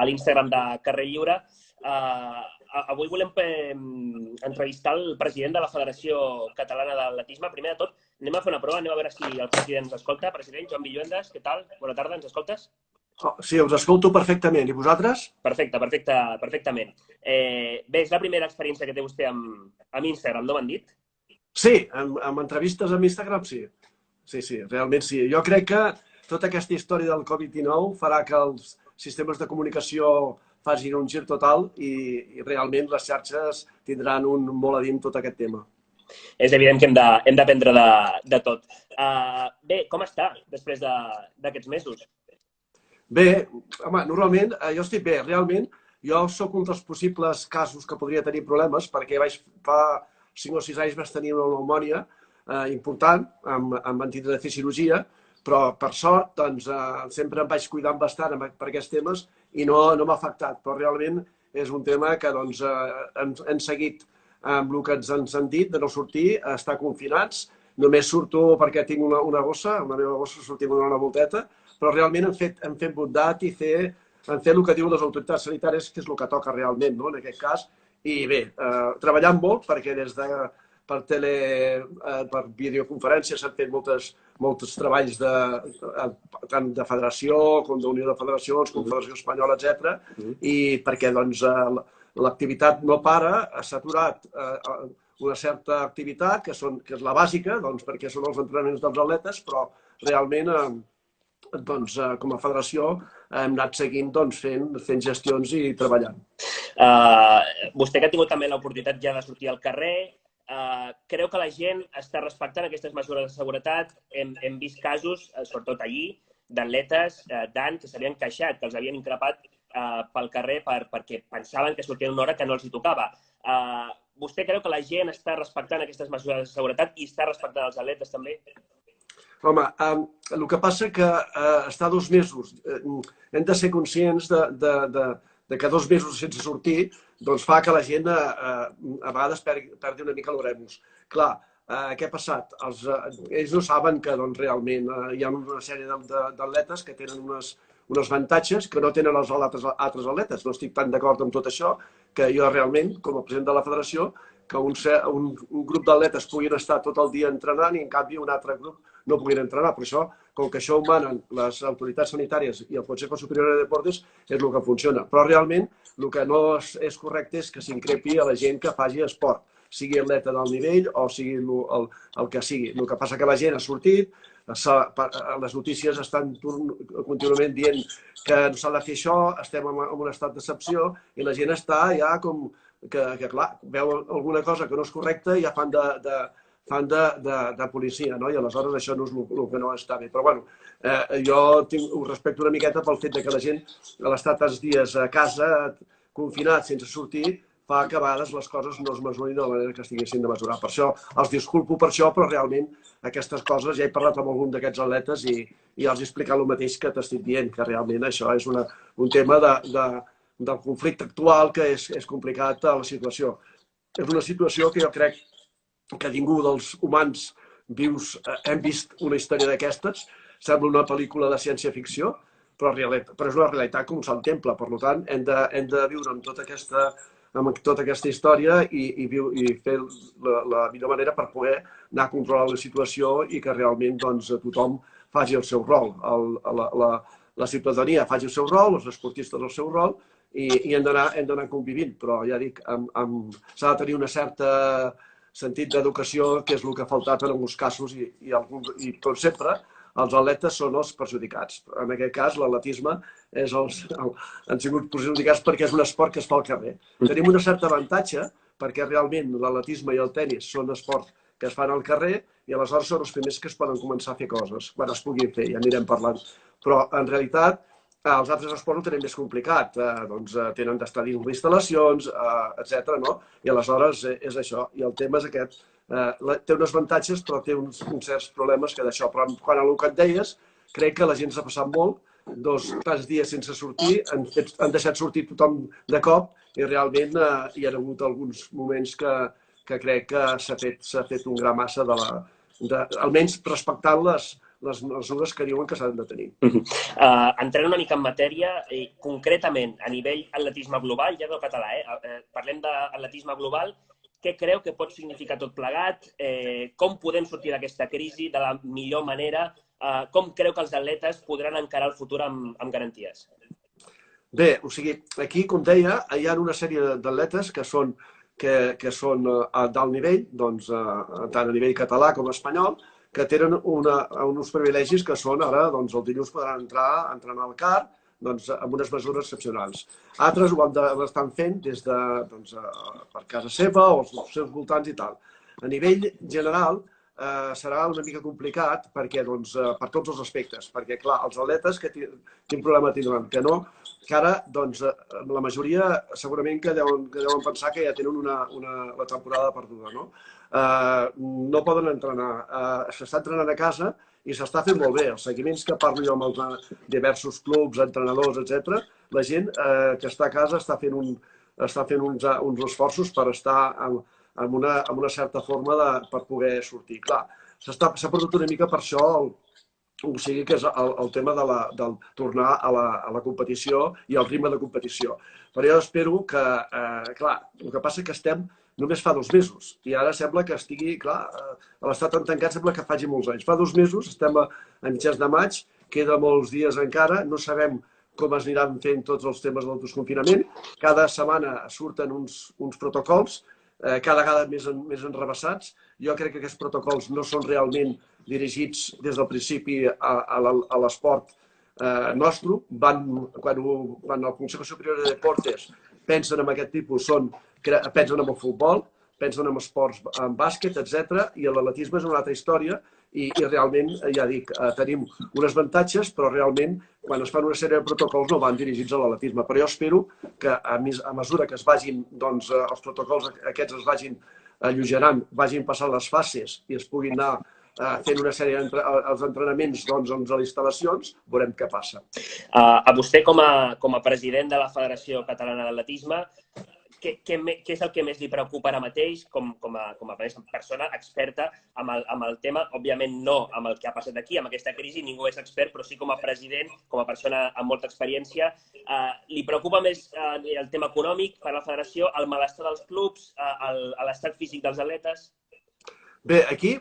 a l'Instagram de Carrer Lliure. Avui volem entrevistar el president de la Federació Catalana d'Atletisme. Primer de tot, anem a fer una prova, anem a veure si el president ens escolta. President, Joan Villuendas, què tal? Bona tarda, ens escoltes? Sí, us escolto perfectament. I vosaltres? Perfectament. Bé, és la primera experiència que té vostè amb Instagram, no m'han dit? Sí, amb entrevistes amb Instagram, sí. Sí, realment sí. Jo crec que tota aquesta història del Covid-19 farà que els sistemes de comunicació facin un gir total i realment les xarxes tindran un molt a dir en tot aquest tema. És evident que hem d'aprendre de tot. Bé, com està després d'aquests mesos? Bé, home, normalment jo estic bé. Realment, jo sóc un dels possibles casos que podria tenir problemes perquè fa 5 o 6 anys vaig tenir una pneumònia important, em van tindre de fer cirurgia, però per sort doncs, sempre em vaig cuidant bastant per aquests temes i no m'ha afectat. Però realment és un tema que doncs, hem seguit amb el que ens han dit de no sortir, estar confinats. Només surto perquè tinc una bossa, una meva bossa, sortim a donar una volteta, però realment hem fet bondat i hem fet el que diuen les autoritats sanitàries, que és el que toca realment, no? En aquest cas. I bé, treballant molt perquè per videoconferències s'han fet molts treballs tant de federació com d'unió de federacions, Confederació Espanyola, etc. I perquè doncs, l'activitat no para, s'ha aturat una certa activitat, que és la bàsica, doncs, perquè són els entrenaments dels atletes, però realment doncs, com a federació hem anat seguint fent gestions i treballant. Vostè que ha tingut també l'oportunitat ja de sortir al carrer, creu que la gent està respectant aquestes mesures de seguretat? Hem vist casos, sobretot allí, d'atletes que s'havien queixat, que els havien increpat pel carrer perquè pensaven que sortien una hora que no els hi tocava. Vostè creu que la gent està respectant aquestes mesures de seguretat i està respectant els atletes també? Home, el que passa que estar 2 mesos, hem de ser conscients de que 2 mesos sense sortir doncs fa que la gent a vegades perdi una mica l'oremus. Clar, què ha passat? Ells no saben que realment hi ha una sèrie d'atletes que tenen uns avantatges que no tenen els altres atletes. No estic tan d'acord amb tot això, que jo realment, com a president de la federació, que un grup d'atletes puguin estar tot el dia entrenant i en canvi un altre grup no puguin entrenar. Per això, com que això ho manen les autoritats sanitàries i el Consejo Superior de Deportes, és el que funciona. Però realment el que no és correcte és que s'increpi a la gent que faci esport, sigui atleta d'alt nivell o sigui el que sigui. El que passa que la gent ha sortit, les notícies estan contínuament dient que no s'ha de fer això, estem en un estat d'excepció i la gent està ja com que clar, veu alguna cosa que no és correcta i ja fan de policia, no? I aleshores això no és el que no està bé. Però bueno, jo ho respecto una miqueta pel fet que la gent a l'estar tants dies a casa, confinat, sense sortir, fa que a vegades les coses no es mesurin de la manera que estiguessin de mesurar. Per això els disculpo per això, però realment aquestes coses ja he parlat amb algun d'aquests atletes i els he explicat el mateix que t'estic dient, que realment això és un tema del conflicte actual que és complicat a la situació. És una situació que jo crec que ningú dels humans vius hem vist una història d'aquestes. Sembla una pel·lícula de ciència-ficció, però és una realitat com un sant temple. Per tant, hem de viure amb tota aquesta història i fer la millor manera per poder anar a controlar la situació i que realment tothom faci el seu rol. La ciutadania faci el seu rol, els esportistes el seu rol, i hem d'anar convivint. Però ja dic, s'ha de tenir un cert sentit d'educació, que és el que ha faltat en alguns casos, i com sempre els atletes són els perjudicats. En aquest cas, l'atletisme han sigut perjudicats perquè és un esport que es fa al carrer. Tenim un cert avantatge perquè realment l'atletisme i el tenis són esports que es fan al carrer i aleshores són els primers que es poden començar a fer coses, quan es puguin fer, ja anirem parlant. Però en realitat els altres esports ho tenen més complicat, tenen d'estar dins d'instal·lacions, etc. I aleshores és això. I el tema és aquest. Té uns avantatges, però té uns certs problemes que d'això. Però quan a el que et deies, crec que la gent s'ha passat molt, tants dies sense sortir, han deixat sortir tothom de cop i realment hi ha hagut alguns moments que crec que s'ha fet un gra massa almenys respectant les mesures que diuen que s'han de tenir. Entrant una mica en matèria, concretament, a nivell atletisme global, ja del català, parlem d'atletisme global, què creu que pot significar tot plegat? Com podem sortir d'aquesta crisi de la millor manera? Com creu que els atletes podran encarar el futur amb garanties? Bé, o sigui, aquí, com deia, hi ha una sèrie d'atletes que són d'alt nivell, doncs, tant a nivell català com espanyol, que tenen uns privilegis que són ara, doncs, el dilluns podran entrar a entrenar al CAR, doncs, amb unes mesures excepcionals. Altres ho estan fent des de, doncs, per casa seva o als seus voltants i tal. A nivell general, serà una mica complicat perquè, doncs, per tots els aspectes, perquè, clar, els atletes quin problema tindran? Que ara, doncs, la majoria segurament que deuen pensar que ja tenen la temporada perduda, no? No poden entrenar. S'està entrenant a casa i s'està fent molt bé. Els seguiments que parlo jo amb els diversos clubs, entrenadors, etc., la gent que està a casa està fent uns esforços per estar amb una certa forma per poder sortir. Clar, s'ha perdut una mica per això o sigui que és el tema del tornar a la competició i al ritme de competició. Però jo espero que, clar, el que passa és que estem només fa 2 mesos i ara sembla que estigui, clar, a l'estat tan tancat sembla que faci molts anys. Fa 2 mesos, estem a mitjans de maig, queda molts dies encara, no sabem com es aniran fent tots els temes del desconfinament. Cada setmana surten uns protocols, cada vegada més enrebaçats. Jo crec que aquests protocols no són realment dirigits des del principi a l'esport nostre. Quan el Consejo Superior de Deportes pensen en aquest tipus, pensen en el futbol, pensen en esports, en bàsquet, etc. I l'atletisme és una altra història i realment, ja dic, tenim uns avantatges, però realment quan es fan una sèrie de protocols no van dirigits a l'atletisme. Però jo espero que a mesura que es vagin, doncs, els protocols aquests es vagin alleugerant, vagin passant les fases i es puguin anar fent una sèrie d'entrenaments a les instal·lacions, veurem què passa. A vostè, com a president de la Federació Catalana d'Atletisme, què és el que més li preocupa ara mateix com a persona experta amb el tema? Òbviament no amb el que ha passat aquí, amb aquesta crisi, ningú és expert, però sí com a president, com a persona amb molta experiència. Li preocupa més el tema econòmic per a la federació, el malestar dels clubs, l'estat físic dels atletes? Bé, aquí,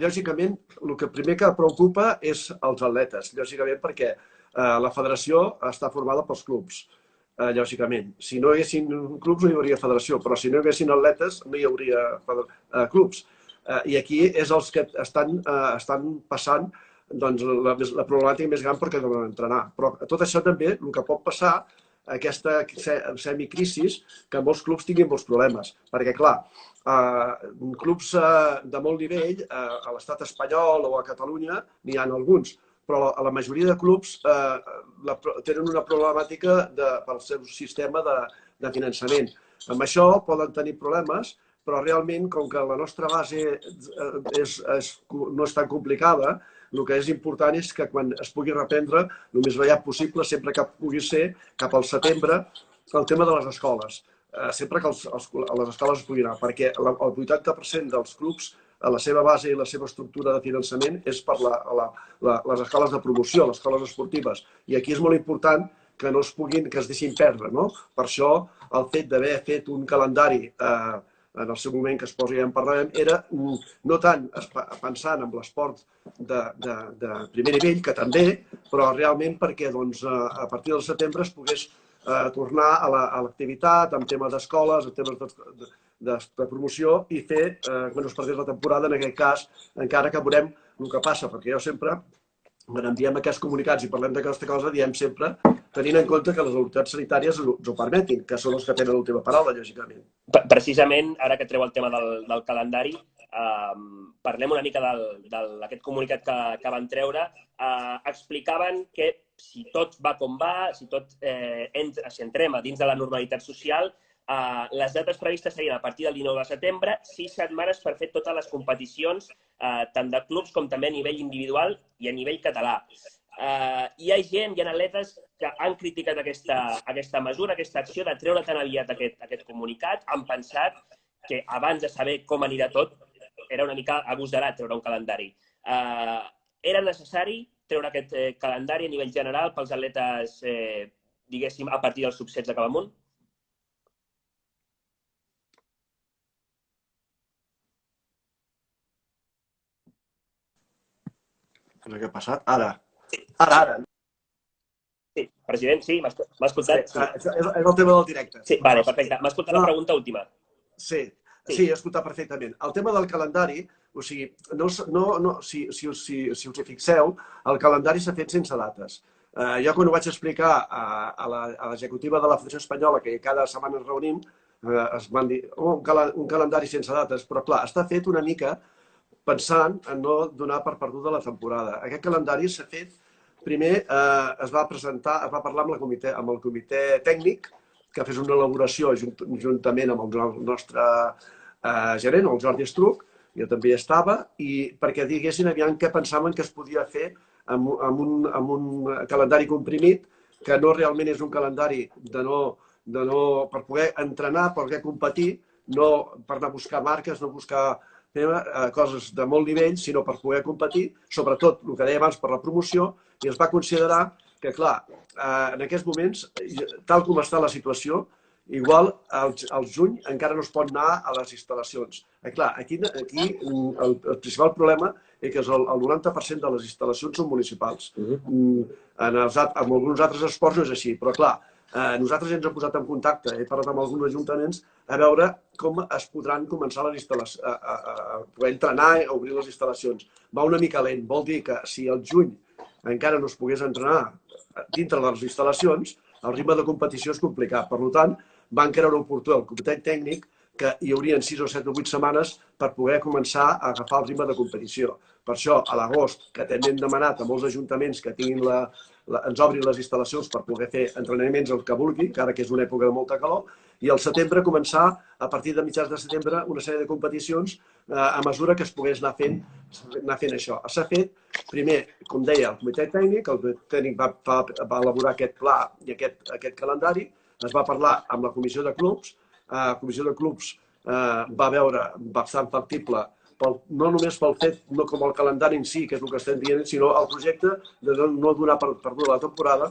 lògicament, el que primer que preocupa és els atletes, lògicament perquè la federació està formada pels clubs. Lògicament. Si no hi haguessin clubs no hi hauria federació, però si no hi haguessin atletes no hi hauria clubs. I aquí és els que estan passant la problemàtica més gran perquè deuen entrenar. Però tot això també, el que pot passar, aquesta semicrisis, que molts clubs tinguin molts problemes. Perquè, clar, clubs de molt nivell, a l'estat espanyol o a Catalunya, n'hi ha alguns, però la majoria de clubs tenen una problemàtica pel seu sistema de finançament. Amb això poden tenir problemes, però realment, com que la nostra base no és tan complicada, el que és important és que quan es pugui reprendre, el més aviat possible, sempre que pugui ser, cap al setembre, el tema de les escoles. Sempre que les escoles es puguin anar, perquè el 80% dels clubs la seva base i la seva estructura de finançament és per les escoles de promoció, les escoles esportives. I aquí és molt important que es deixin perdre, no? Per això, el fet d'haver fet un calendari en el seu moment que es posi ja en parlarem, era no tant pensant en l'esport de primer nivell, que també, però realment perquè a partir del setembre es pogués tornar a l'activitat, en temes d'escoles, en temes de promoció i fer que no es perdés la temporada, en aquest cas, encara que veurem el que passa, perquè jo sempre, quan enviem aquests comunicats i parlem d'aquesta cosa, diem sempre, tenint en compte que les autoritats sanitàries ens ho permetin, que són els que tenen l'última paraula, lògicament. Precisament, ara que treu el tema del calendari, parlem una mica d'aquest comunicat que van treure. Explicaven que si tot va com va, si entrem a dins de la normalitat social, les dates previstes serien a partir del 19 de setembre, 6 setmanes per fer totes les competicions, tant de clubs com també a nivell individual i a nivell català. Hi ha gent, hi ha atletes que han criticat aquesta mesura, aquesta acció de treure tan aviat aquest comunicat. Han pensat que abans de saber com anirà tot, era una mica agosarat treure un calendari. era necessari treure aquest calendari a nivell general pels atletes, diguéssim, a partir dels sub-16 cap amunt? Què ha passat? Ara. Sí, president, sí, m'ha escoltat? Sí, és el tema del directe. Sí, vale, perfecte. M'ha escoltat la pregunta última. Sí, he escoltat perfectament. El tema del calendari, o sigui, si us hi fixeu, el calendari s'ha fet sense dates. Jo quan ho vaig explicar a l'executiva de la Federació Espanyola, que cada setmana ens reunim, es van dir un calendari sense dates, però clar, està fet una mica pensant en no donar per perduda la temporada. Aquest calendari s'ha fet, primer es va presentar, es va parlar amb el comitè tècnic, que fes una elaboració juntament amb el nostre gerent, el Jordi Estruc, jo també hi estava, i perquè diguessin aviam què pensaven que es podia fer amb un calendari comprimit, que no realment és un calendari per poder entrenar, per poder competir, no per anar a buscar marques, no buscar coses de molt nivell, sinó per poder competir, sobretot el que deia abans per la promoció, i es va considerar que, clar, en aquests moments, tal com està la situació, igual al juny encara no es pot anar a les instal·lacions. Clar, aquí el principal problema és que el 90% de les instal·lacions són municipals. En alguns altres esports no és així, però clar, nosaltres ens hem posat en contacte, he parlat amb alguns ajuntaments a veure com es podran començar a poder entrenar i obrir les instal·lacions. Va una mica lent, vol dir que si al juny encara no es pogués entrenar dintre de les instal·lacions, el ritme de competició és complicat. Per tant, van creure oportú el comitè tècnic que hi haurien 6 o 7 o 8 setmanes per poder començar a agafar el ritme de competició. Per això, a l'agost, que també hem demanat a molts ajuntaments que ens obrin les instal·lacions per poder fer entrenaments el que vulgui, encara que és una època de molta calor, i al setembre començar, a partir de mitjans de setembre, una sèrie de competicions a mesura que es pogués anar fent això. S'ha fet, primer, com deia, el comitè tècnic, el comitè tècnic va elaborar aquest pla i aquest calendari, es va parlar amb la comissió de clubs, la comissió de clubs va veure bastant factible, no només pel fet, no com el calendari en si, que és el que estem dient, sinó el projecte de no donar perduda la temporada,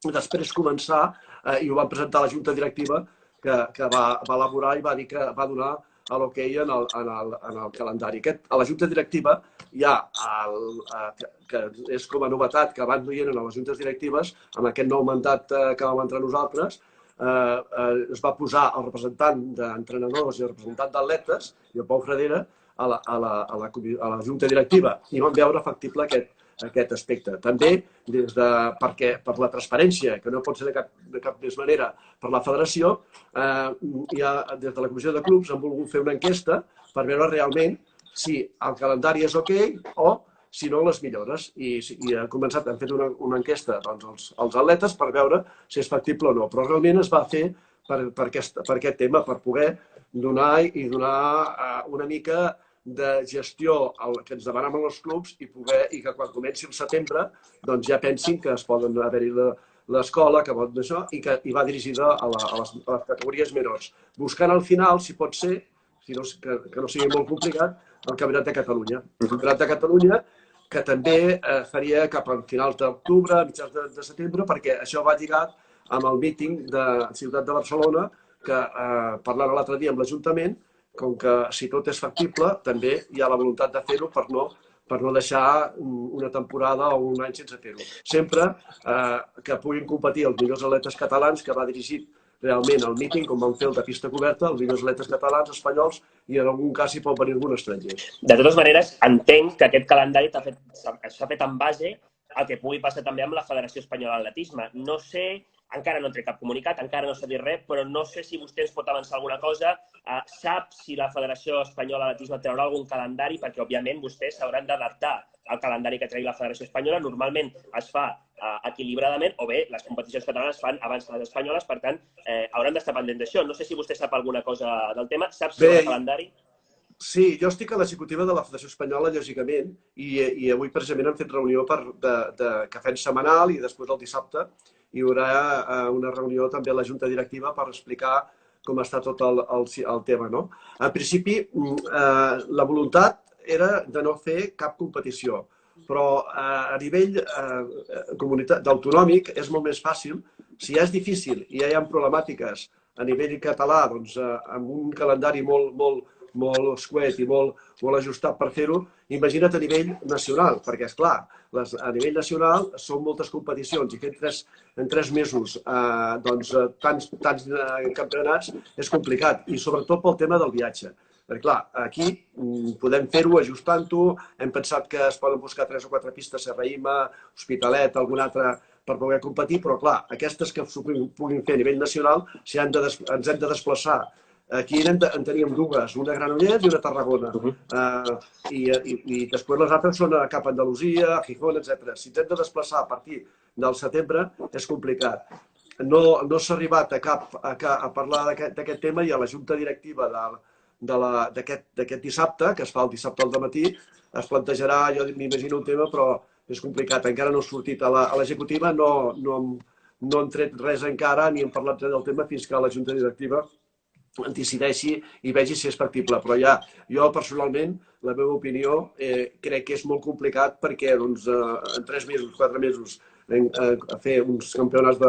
i després començar, i ho van presentar a la Junta Directiva, que va elaborar i va dir que va donar l'hoquei en el calendari. A la Junta Directiva hi ha, que és com a novetat que abans no hi eren a les juntes directives, amb aquest nou mandat que vam entrar nosaltres, es va posar el representant d'entrenadors i el representant d'atletes, i el Pau Fradera, a la Junta Directiva, i vam veure factible aquest aspecte. També, per la transparència, que no pot ser de cap més manera per la federació, des de la comissió de clubs hem volgut fer una enquesta per veure realment si el calendari és ok o si no les millores. I han fet una enquesta als atletes per veure si és factible o no. Però realment es va fer per aquest tema, per poder donar una mica de gestió que ens demanaven els clubs i que quan comenci el setembre ja pensin que es poden haver-hi l'escola, que pot d'això, i va dirigida a les categories menors. Buscant al final, si pot ser, que no sigui molt complicat, el Campionat de Catalunya. El Campionat de Catalunya que també faria cap al final d'octubre, mitjans de setembre, perquè això va lligat amb el míting de Ciutat de Barcelona, que parlant l'altre dia amb l'Ajuntament, com que si tot és factible, també hi ha la voluntat de fer-ho per no deixar una temporada o un any sense fer-ho. Sempre que puguin competir els millors atletes catalans, que va dirigit realment el míting, com vam fer el de pista coberta, els millors atletes catalans, espanyols, i en algun cas hi pot venir algun estranger. De totes maneres, entenc que aquest calendari s'ha fet en base al que pugui passar també amb la Federació Espanyola d'Atletisme. No sé, encara no té cap comunicat, encara no s'ha dit res, però no sé si vostè ens pot avançar alguna cosa. Sap si la Federació Espanyola d'Atletisme traurà algun calendari, perquè, òbviament, vostès s'hauran d'adaptar al calendari que tregui la Federació Espanyola. Normalment es fa equilibradament, o bé, les competicions catalanes fan abans que les espanyoles, per tant, hauran d'estar pendents d'això. No sé si vostè sap alguna cosa del tema. Sap si hi ha calendari? Sí, jo estic a l'executiva de la Federació Espanyola, lògicament, i avui precisament hem fet reunió que fem setmanal i després el dissabte hi haurà una reunió també a la Junta Directiva per explicar com està tot el tema. En principi, la voluntat era de no fer cap competició. però a nivell d'autonòmic és molt més fàcil. Si ja és difícil i ja hi ha problemàtiques a nivell català, doncs, amb un calendari molt escuet i molt ajustat per fer-ho, imagina't a nivell nacional, perquè, esclar, a nivell nacional són moltes competicions i fer en 3 mesos tants campionats és complicat, i sobretot pel tema del viatge. Perquè, clar, aquí podem fer-ho ajustant-ho, hem pensat que es poden buscar 3 o 4 pistes, Serrahima, Hospitalet, alguna altra, per poder competir, però, clar, aquestes que puguin fer a nivell nacional, si ens hem de desplaçar. Aquí en teníem dues, una a Granollers i una a Tarragona. I després les altres són cap a Andalusia, a Gijón, etc. Si ens hem de desplaçar a partir del setembre, és complicat. No s'ha arribat a parlar d'aquest tema, i a la junta directiva d'aquest dissabte, que es fa el dissabte al dematí, es plantejarà, jo m'imagino, un tema, però és complicat. Encara no ha sortit a l'executiva, no hem tret res encara, ni hem parlat res del tema fins que la junta directiva decideixi i vegi si és factible. Però ja, jo personalment, la meva opinió, crec que és molt complicat perquè en 3 mesos, 4 mesos, a fer uns campionats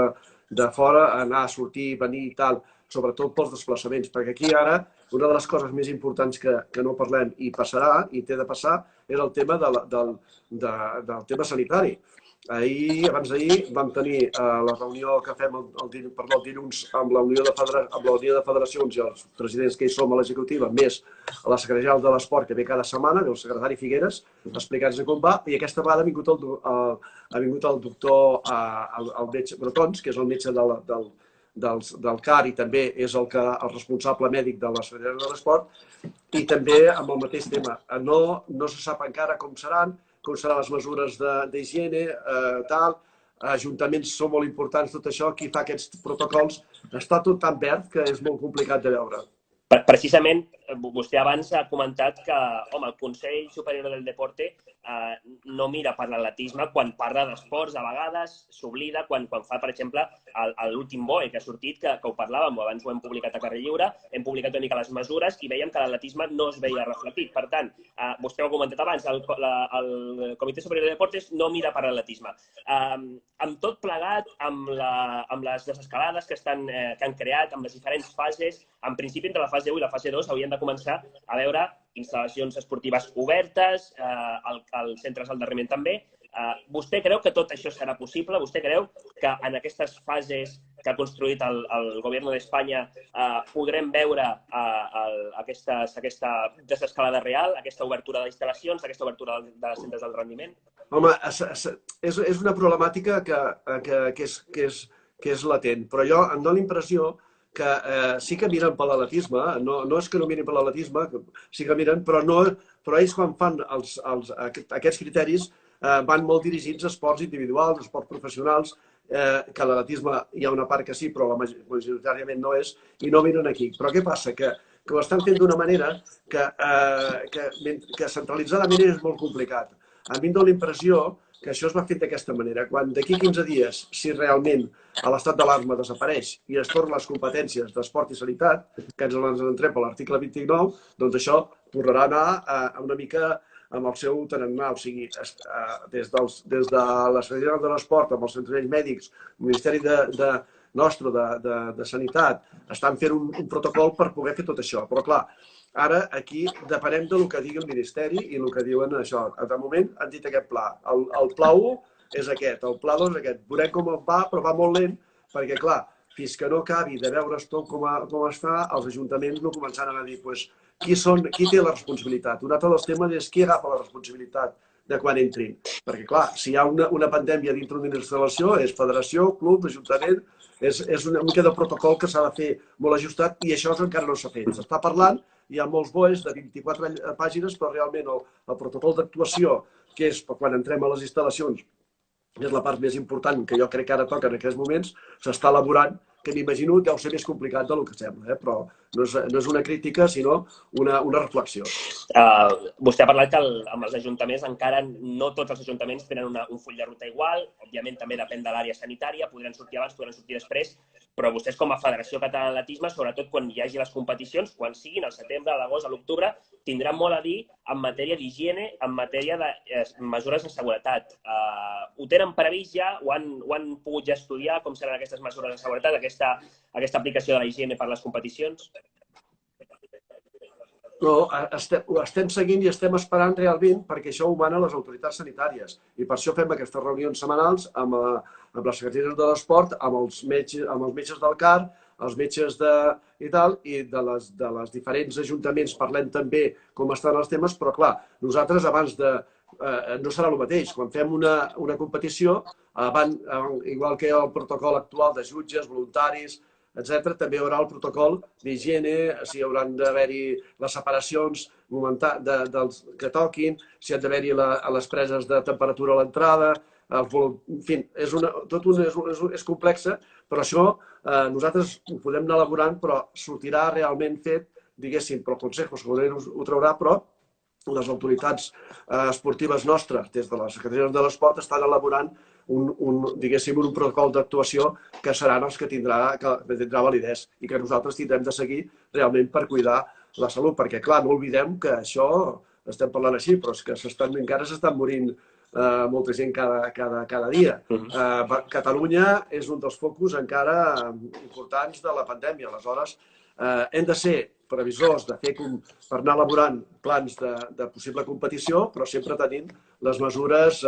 de fora, anar a sortir, venir i tal, sobretot pels desplaçaments, perquè aquí ara una de les coses més importants que no parlem i passarà, i té de passar, és el tema del tema sanitari. Abans d'ahir vam tenir la reunió que fem el dilluns amb la Unió de Federacions i els presidents que hi som a l'executiva, més la secretària de l'Esport, que ve cada setmana, el secretari Figueres, explicant-nos com va, i aquesta vegada ha vingut el doctor, el metge Brotons, que és el metge del CAR i també és el responsable mèdic de la secretaria de l'Esport, i també amb el mateix tema. No se sap encara com seran les mesures d'higiene, tal. Ajuntaments són molt importants, tot això, qui fa aquests protocols. Està tot tan verd que és molt complicat de veure. Precisament, vostè abans ha comentat que el Consell Superior del Deporte no mira per l'atletisme quan parla d'esports, a vegades s'oblida quan fa, per exemple, l'últim BOE que ha sortit, que ho parlàvem, abans ho hem publicat a Carrer Lliure, hem publicat una mica les mesures i veiem que l'atletisme no es veia reflectit. Per tant, vostè ho ha comentat abans, el Comitè Superior de Deportes no mira per l'atletisme. Amb tot plegat, amb les desescalades que han creat, amb les diferents fases, en principi entre la fase 1 i la fase 2 haurien de començar a veure instal·lacions esportives obertes, als centres d'aldarriment també. Vostè creu que tot això serà possible? Vostè creu que en aquestes fases que ha construït el govern d'Espanya podrem veure aquesta desescalada real, aquesta obertura d'instal·lacions, aquesta obertura de centres del rendiment? Home, és una problemàtica que és latent, però jo em dóna l'impressió que sí que miren per l'atletisme, no és que no mirin per l'atletisme, sí que miren, però ells quan fan aquests criteris van molt dirigits a esports individuals, a esports professionals, que l'atletisme hi ha una part que sí, però majoritàriament no és, i no miren aquí. Però què passa? Que ho estan fent d'una manera que centralitzadament és molt complicat. A mi em dóna l'impressió que això es va fer d'aquesta manera. Quan d'aquí 15 dies, si realment l'estat d'alarma desapareix i es tornen les competències d'esport i sanitat, que ens entrem per l'article 29, doncs això tornarà a anar una mica amb el seu tarannà. O sigui, des de la Secretaria de l'Esport, amb els centres mèdics, el Ministeri nostre de Sanitat, estan fent un protocol per poder fer tot això. Però, clar, ara aquí depenem del que digui el Ministeri i el que diuen això. De moment han dit aquest pla. El pla 1 és aquest, el pla 2 és aquest. Veurem com va, però va molt lent, perquè, clar, fins que no acabi de veure's tot com es fa, els ajuntaments no començaran a dir qui té la responsabilitat. Un altre dels temes és qui agafa la responsabilitat de quan entrin. Perquè, clar, si hi ha una pandèmia dintre d'una instal·lació, és federació, club, ajuntament, és una mica de protocol que s'ha de fer molt ajustat i això encara no s'ha fet. S'està parlant, hi ha molts BOEs de 24 pàgines, però realment el protocol d'actuació, que és quan entrem a les instal·lacions, és la part més important que jo crec que ara toca en aquests moments, s'està elaborant, que m'imagino deu ser més complicat del que sembla, però no és una crítica, sinó una reflexió. Vostè ha parlat que amb els ajuntaments encara no tots els ajuntaments tenen un full de ruta igual, òbviament també depèn de l'àrea sanitària, podran sortir abans, podran sortir després, però vostès com a Federació Catalana d'Atletisme, sobretot quan hi hagi les competicions, quan siguin al setembre, a l'agost, a l'octubre, tindran molt a dir en matèria d'higiene, en matèria de mesures de seguretat. Ho tenen previst ja? Ho han pogut ja estudiar? Com seran aquestes mesures de seguretat, aquesta aplicació de la higiene per les competicions? No, ho estem seguint i estem esperant realment perquè això ho manen les autoritats sanitàries. I per això fem aquestes reunions setmanals amb la Secretaria de l'Esport, amb els metges del CAR, els metges i tal, i de les diferents ajuntaments parlem també com estan els temes, però clar, nosaltres abans de... no serà el mateix. Quan fem una competició, igual que el protocol actual de jutges, voluntaris, etc., també hi haurà el protocol d'higiene, si hauran d'haver-hi les separacions que toquin, si han d'haver-hi les preses de temperatura a l'entrada, en fi, és complexa, però això nosaltres ho podem anar elaborant, però sortirà realment fet, diguéssim, però el Consejo ho traurà, però les autoritats esportives nostres, des de la Secretaria de l'Esport, estan elaborant un protocol d'actuació que seran els que tindrà validesa i que nosaltres tindrem de seguir realment per cuidar la salut. Perquè, clar, no oblidem que això, estem parlant així, però és que encara s'estan morint molta gent cada dia. Catalunya és un dels focus encara importants de la pandèmia. Aleshores, hem de ser previsors per anar elaborant plans de possible competició, però sempre tenint les mesures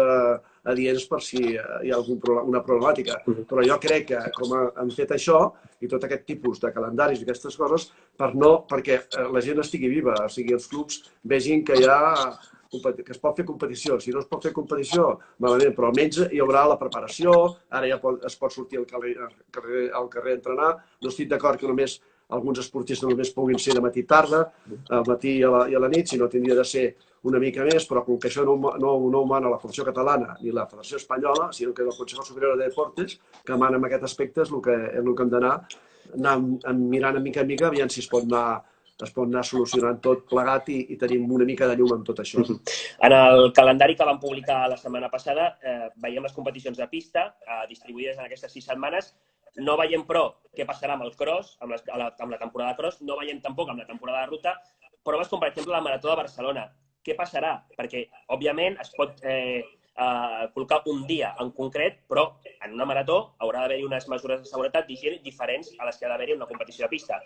adients per si hi ha una problemàtica. Però jo crec que, com hem fet això, i tot aquest tipus de calendaris i aquestes coses, perquè la gent estigui viva, o sigui, els clubs vegin que es pot fer competició. Si no es pot fer competició, malament, però almenys hi haurà la preparació, ara ja es pot sortir al carrer a entrenar. No estic d'acord que només alguns esportistes només puguin ser de matí i tarda, al matí i a la nit, sinó tindria de ser una mica més, però com que això no ho mana la Federació Catalana ni la Federació Espanyola, sinó que el Consejo Superior de Deportes, que mana en aquest aspecte, és el que hem d'anar mirant de mica en mica, aviam si es pot anar solucionant tot plegat i tenim una mica de llum amb tot això. En el calendari que vam publicar la setmana passada, veiem les competicions de pista distribuïdes en aquestes 6 setmanes. No veiem, però, què passarà amb el cross, amb la temporada de cross. No veiem tampoc amb la temporada de ruta. Proves com, per exemple, la Marató de Barcelona. Què passarà? Perquè, òbviament, es pot col·locar un dia en concret, però en una marató haurà d'haver-hi unes mesures de seguretat d'higiene diferents a les que ha d'haver-hi en una competició de pista.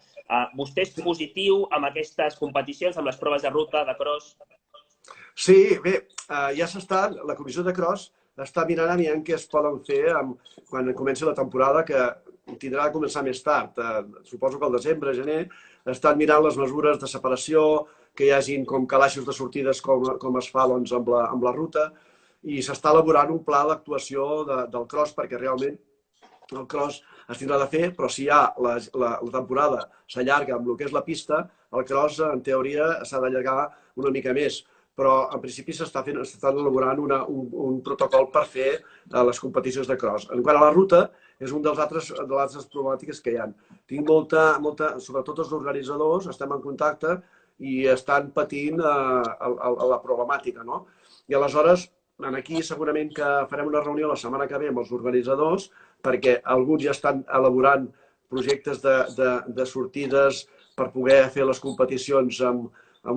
Vostè és positiu amb aquestes competicions, amb les proves de ruta, de cross? Sí, bé, ja la comissió de cross està mirant aviam què es poden fer quan comenci la temporada, que tindrà de començar més tard. Suposo que al desembre, gener, estan mirant les mesures de separació, que hi hagin com calaixos de sortides com es fa amb la ruta, i s'està elaborant un pla d'actuació del cross, perquè realment el cross es tindrà de fer, però si ja la temporada s'allarga amb el que és la pista, el cross, en teoria, s'ha d'allargar una mica més. Però en principi s'està elaborant un protocol per fer les competicions de cross. En quant a la ruta, és una de les altres problemàtiques que hi ha. Tinc sobretot els organitzadors, estem en contacte i estan patint la problemàtica. I aleshores, aquí segurament que farem una reunió la setmana que ve amb els organitzadors, perquè alguns ja estan elaborant projectes de sortides per poder fer les competicions amb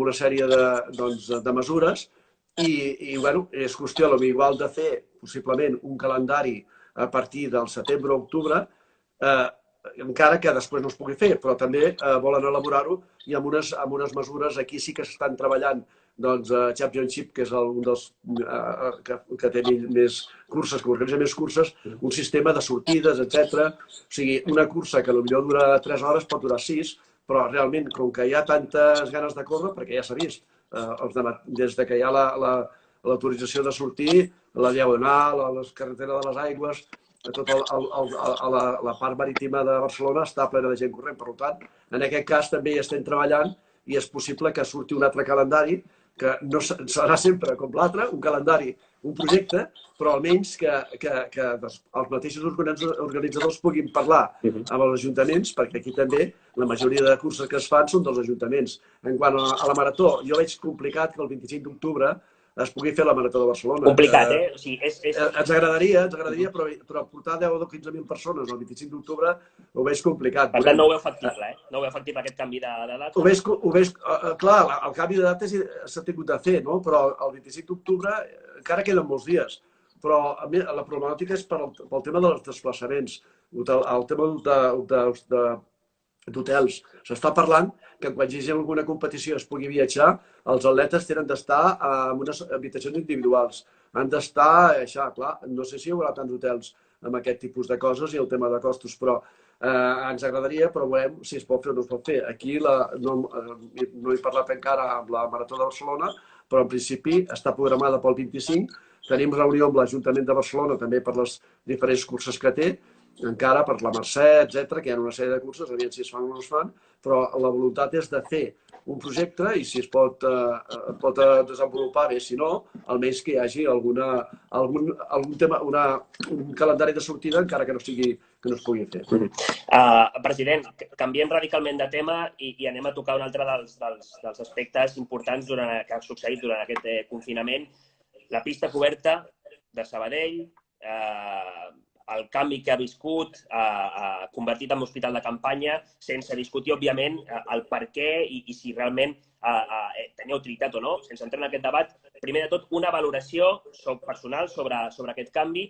una sèrie de mesures i és qüestió igual de fer possiblement un calendari a partir del setembre o octubre, encara que després no es pugui fer, però també volen elaborar-ho i amb unes mesures. Aquí sí que s'estan treballant Championship, que és un dels que té més curses, que organitza més curses, un sistema de sortides, etc. O sigui, una cursa que potser dura 3 hores pot durar 6, però realment, com que hi ha tantes ganes de córrer, perquè ja s'ha vist, des que hi ha l'autorització de sortir, la Diagonal, la carretera de les Aigües, tota la part marítima de Barcelona està plena de gent corrent. Per tant, en aquest cas també hi estem treballant i és possible que surti un altre calendari que no serà sempre com l'altre, un calendari, un projecte, però almenys que els mateixos organitzadors puguin parlar amb els ajuntaments, perquè aquí també la majoria de curses que es fan són dels ajuntaments. En quant a la marató, jo veig complicat que el 25 d'octubre es pugui fer la Marató de Barcelona. Complicat, O sigui, ens agradaria, però portar 10 o 15.000 persones el 25 d'octubre ho veig complicat. Per tant, no ho veu factible, No ho veu factible aquest canvi de data? Ho veig, clar, el canvi de data s'ha tingut de fer, no? Però el 25 d'octubre encara queden molts dies. Però la problemàtica és pel tema dels desplaçaments, el tema d'hotels. S'està parlant que quan hi hagi alguna competició es pugui viatjar, els atletes tenen d'estar en unes habitacions individuals. Han d'estar, clar, no sé si hi haurà tants hotels amb aquest tipus de coses i el tema de costos, però ens agradaria, però veurem si es pot fer o no es pot fer. Aquí no he parlat encara amb la Marató de Barcelona, però en principi està programada pel 25. Tenim reunió amb l'Ajuntament de Barcelona també per les diferents curses que té, encara per la Mercè, etc., que hi ha una sèrie de curses, aviam si es fan o no es fan, però la voluntat és de fer un projecte i si es pot desenvolupar bé, si no, almenys que hi hagi algun tema, un calendari de sortida, encara que no es pugui fer. President, canviem radicalment de tema i anem a tocar un altre dels aspectes importants que han succeït durant aquest confinament. La pista coberta de Sabadell, el canvi que ha viscut, convertit en hospital de campanya, sense discutir, òbviament, el per què i si realment tenia utilitat o no. Sense entrar en aquest debat, primer de tot, una valoració personal sobre aquest canvi.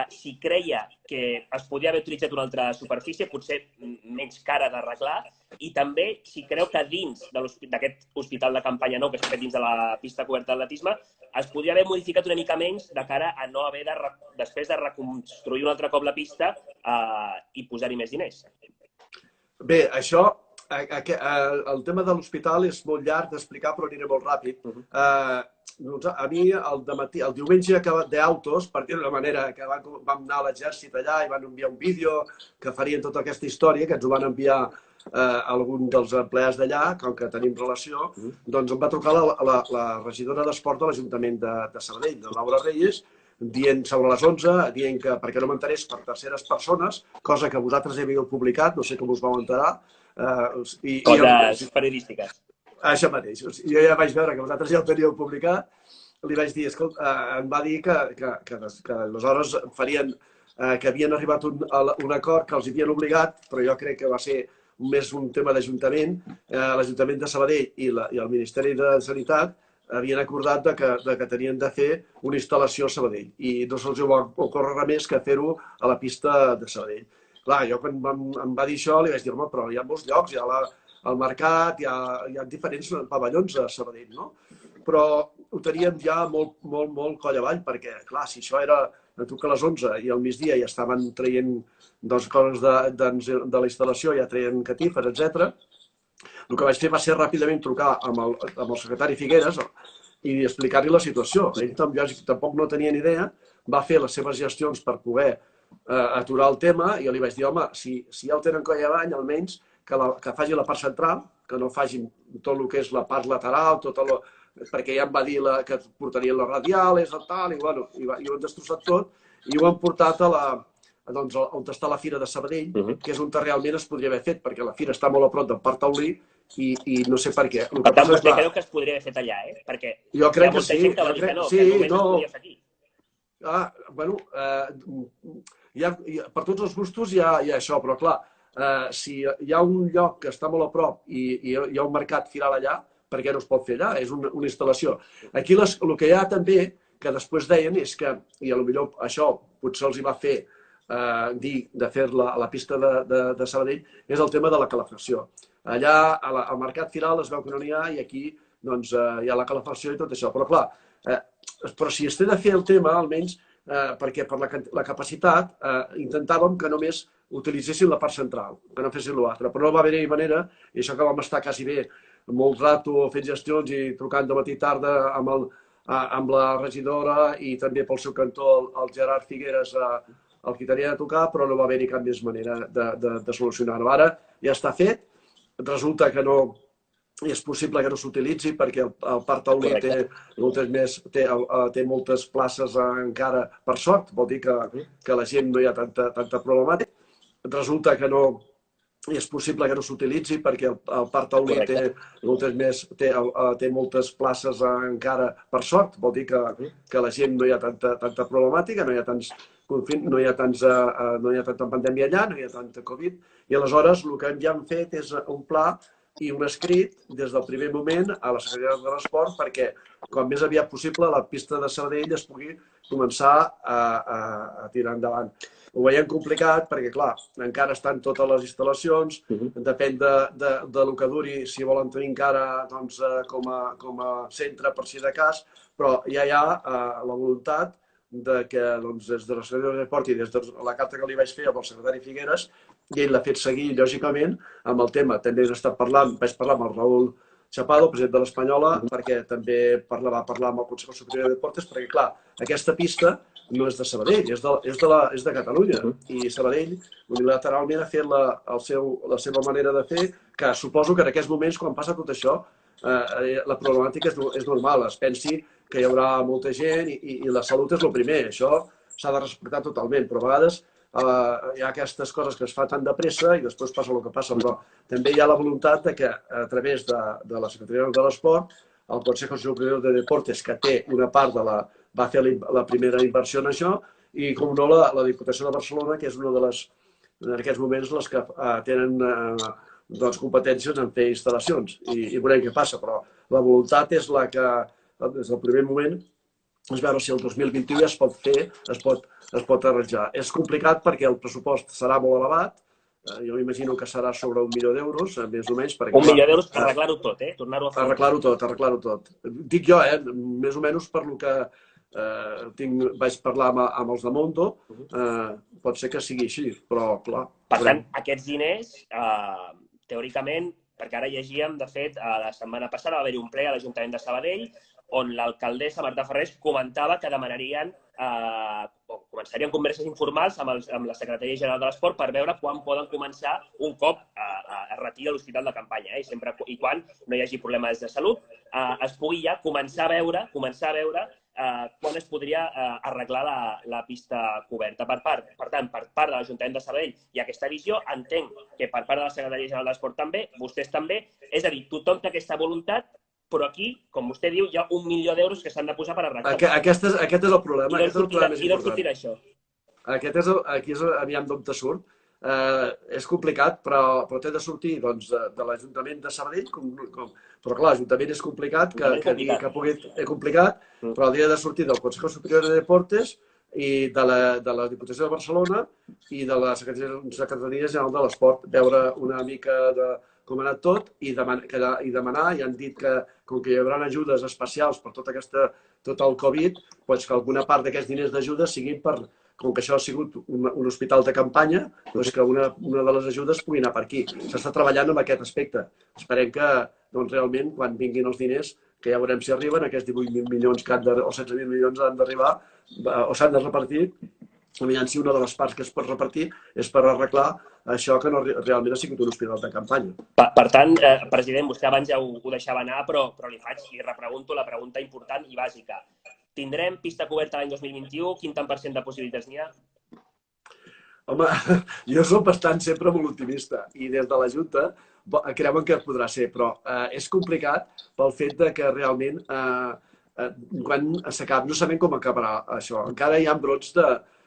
Si creia que es podia haver utilitzat una altra superfície, potser menys cara d'arreglar, i també si creu que dins d'aquest hospital de campanya nou que s'ha fet dins de la pista coberta d'atletisme es podria haver modificat una mica menys de cara a no haver després de reconstruir un altre cop la pista i posar-hi més diners. Bé, això, el tema de l'hospital és molt llarg d'explicar, però aniré molt ràpid. A mi, el diumenge d'autos, per dir-ho d'una manera, que vam anar a l'exèrcit allà i van enviar un vídeo que farien tota aquesta història, que ens ho van enviar algun dels empleats d'allà, com que tenim relació, doncs em va trucar la regidora d'Esport de l'Ajuntament de Sabadell, de Laura Reyes, dient sobre les 11, dient que perquè no m'enterés per terceres persones, cosa que vosaltres havíeu publicat, no sé com us vau enterar. Coses periodístiques. Això mateix. Jo ja vaig veure que vosaltres ja ho teníeu publicat, li vaig dir, em va dir que aleshores farien, que havien arribat a un acord que els havien obligat, però jo crec que va ser més un tema d'Ajuntament. L'Ajuntament de Sabadell i el Ministeri de Sanitat havien acordat que tenien de fer una instal·lació a Sabadell i no se'ls va ocórrer res més que fer-ho a la pista de Sabadell. Clar, jo quan em va dir això li vaig dir, home, però hi ha molts llocs, hi ha al mercat, hi ha diferents pavellons a Sabadell, no? Però ho teníem ja molt coll avall, perquè, clar, si això era a trucar a les 11 i al migdia ja estaven traient coses de la instal·lació, ja traient catifes, etc. El que vaig fer va ser ràpidament trucar amb el secretari Figueres i explicar-li la situació. Ell tampoc no tenia ni idea, va fer les seves gestions per poder aturar el tema i jo li vaig dir, home, si ja el tenen coll avall, almenys que faci la part central, que no facin tot el que és la part lateral, perquè ja em va dir que portarien les radiales i tal, i ho han destrossat tot, i ho han portat on està la Fira de Sabadell, que és on realment es podria haver fet, perquè la Fira està molt a prop del Parc Taulí i no sé per què. Per tant, vostè creu que es podria haver fet allà, perquè jo crec que sí. Hi ha molta gent que va dir que no, que només es podia fer aquí. Bueno, per tots els gustos hi ha això, però clar, si hi ha un lloc que està molt a prop i hi ha un mercat firal allà, per què no es pot fer allà? És una instal·lació. Aquí el que hi ha també, que després deien, és que, i potser això potser els hi va fer dir de fer-la a la pista de Sabadell, és el tema de la calefacció. Allà, al mercat firal es veu que no n'hi ha i aquí hi ha la calefacció i tot això. Però clar, però si es té de fer el tema, almenys, perquè per la capacitat intentàvem que només utilitzessin la part central, que no fessin l'altre, però no va haver-hi manera, i això que vam estar quasi bé molt rato fent gestions i trucant de matí i tarda amb la regidora i també pel seu cantó el Gerard Figueres, el que tenia de tocar, però no va haver-hi cap més manera de solucionar-ho. Ara ja està fet, resulta que no és possible que no s'utilitzi perquè el Parc Taulí té moltes places encara, per sort, vol dir que la gent no hi ha tanta problemàtica. Resulta que no i és possible que no s'utilitzi perquè el Parc Taulí té moltes places encara, per sort. Vol dir que la gent no hi ha tanta problemàtica, no hi ha tanta pandèmia allà, no hi ha tanta Covid. I aleshores el que ja hem fet és un pla i un escrit des del primer moment a la Secretaria de l'Esport perquè quan més aviat possible la pista de Sabadell es pugui començar a tirar endavant. Ho veiem complicat perquè, clar, encara estan totes les instal·lacions, depèn de lo que duri, si volen tenir encara com a centre per si de cas, però ja hi ha la voluntat de que des de la Secretaria d'Esport i des de la carta que li vaig fer al secretari Figueres, i ell l'ha fet seguir, lògicament, amb el tema. També vaig parlar amb el Raúl Chapado, president de l'Espanyola, perquè també va parlar amb el Consejo Superior de Deportes, perquè, clar, aquesta pista no és de Sabadell, és de Catalunya. I Sabadell unilateralment ha fet la seva manera de fer, que suposo que en aquests moments, quan passa tot això, la problemàtica és normal. Es pensi que hi haurà molta gent i la salut és el primer. Això s'ha de respectar totalment, però a vegades hi ha aquestes coses que es fa tan de pressa i després passa el que passa. Però també hi ha la voluntat que a través de la Secretaria de l'Esport, el Consejo Superior de Deportes, que té una part va fer la primera inversió en això, i, com no, la Diputació de Barcelona, que és una de les, en aquests moments, les que tenen competències en fer instal·lacions. I veurem què passa, però la voluntat és la que, des del primer moment, és veure si el 2021 ja es pot fer, es pot arranjar. És complicat perquè el pressupost serà molt elevat, jo m'imagino que serà sobre 1 milió d'euros, més o menys. 1 milió d'euros per arreglar-ho tot, tornar-ho a fer. Arreglar-ho tot. Dic jo, més o menys per lo que vaig parlar amb els de Mondo, pot ser que sigui així, però clar. Per tant, aquests diners, teòricament, perquè ara llegíem, de fet, la setmana passada va haver-hi un ple a l'Ajuntament de Sabadell on l'alcaldessa Marta Ferrés comentava que començarien converses informals amb la Secretaria General de l'Esport per veure quan poden començar un cop es retira l'hospital de campanya, sempre i quan no hi hagi problemes de salut, es pugui ja començar a veure quan es podria arreglar la pista coberta. Per tant, per part de l'Ajuntament de Sabadell hi ha aquesta visió, entenc que per part de la Secretaria General de l'Esport també, vostès també, és a dir, tothom té aquesta voluntat, però aquí, com vostè diu, hi ha 1 milió d'euros que s'han de posar per arreglar. Aquest és el problema. I d'on sortirà això? Aquí és aviam d'on te surt. És complicat, però té de sortir de l'Ajuntament de Sabadell, però clar, l'Ajuntament és complicat, però hauria de sortir del Consejo Superior de Deportes i de la Diputació de Barcelona i de la Secretaria General de l'Esport, veure una mica de com ha anat tot i demanar, i han dit que com que hi haurà ajudes especials per tot el Covid, que alguna part d'aquests diners d'ajuda siguin per, com que això ha sigut un hospital de campanya, que una de les ajudes pugui anar per aquí. S'està treballant en aquest aspecte. Esperem que realment, quan vinguin els diners, que ja veurem si arriben, aquests 18.000 milions o 16.000 milions han d'arribar o s'han de repartir, aviam si una de les parts que es pot repartir és per arreglar això que realment ha sigut un hospital de campanya. Per tant, president, vostè abans ja ho deixava anar, però li repregunto la pregunta important i bàsica. Tindrem pista coberta l'any 2021? Quin tant % de possibilitats n'hi ha? Home, jo soc bastant sempre molt optimista i des de la Junta creuen que podrà ser, però és complicat pel fet que realment quan s'acaba, no sabem com acabarà això. Encara hi ha brots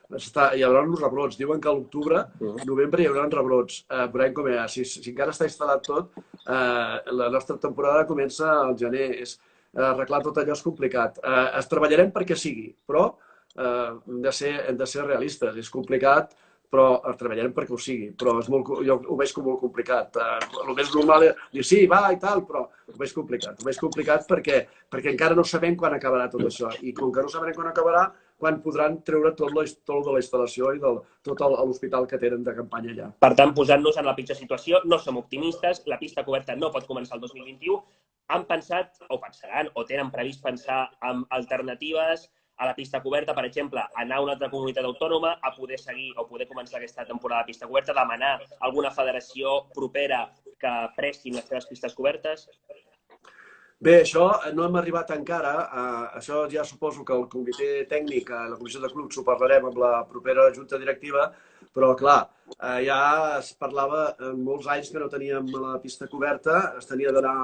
hi haurà uns rebrots. Diuen que a l'octubre, novembre, hi haurà rebrots. Veurem com és. Si encara està instal·lat tot, la nostra temporada comença al gener. Arreglar tot allò és complicat. Es treballarem perquè sigui, però hem de ser realistes. És complicat, però treballarem perquè ho sigui. Però jo ho veig com molt complicat. El més normal és dir sí, va i tal, però ho veig complicat. Ho veig complicat perquè encara no sabem quan acabarà tot això. I com que no sabrem quan acabarà, quan podran treure tot de la instal·lació i tot l'hospital que tenen de campanya allà. Per tant, posant-nos en la pitjor situació, no som optimistes, la pista coberta no pot començar el 2021. Han pensat, o pensaran, o tenen previst pensar en alternatives a la pista coberta, per exemple, anar a una altra comunitat autònoma a poder seguir o poder començar aquesta temporada de pista coberta, demanar alguna federació propera que prestin les seves pistes cobertes? Bé, això no hem arribat encara. Això ja suposo que el comitè tècnic, la comissió de clubs, ho parlarem amb la propera junta directiva, Però, clar, ja es parlava molts anys que no teníem la pista coberta, es tenia d'anar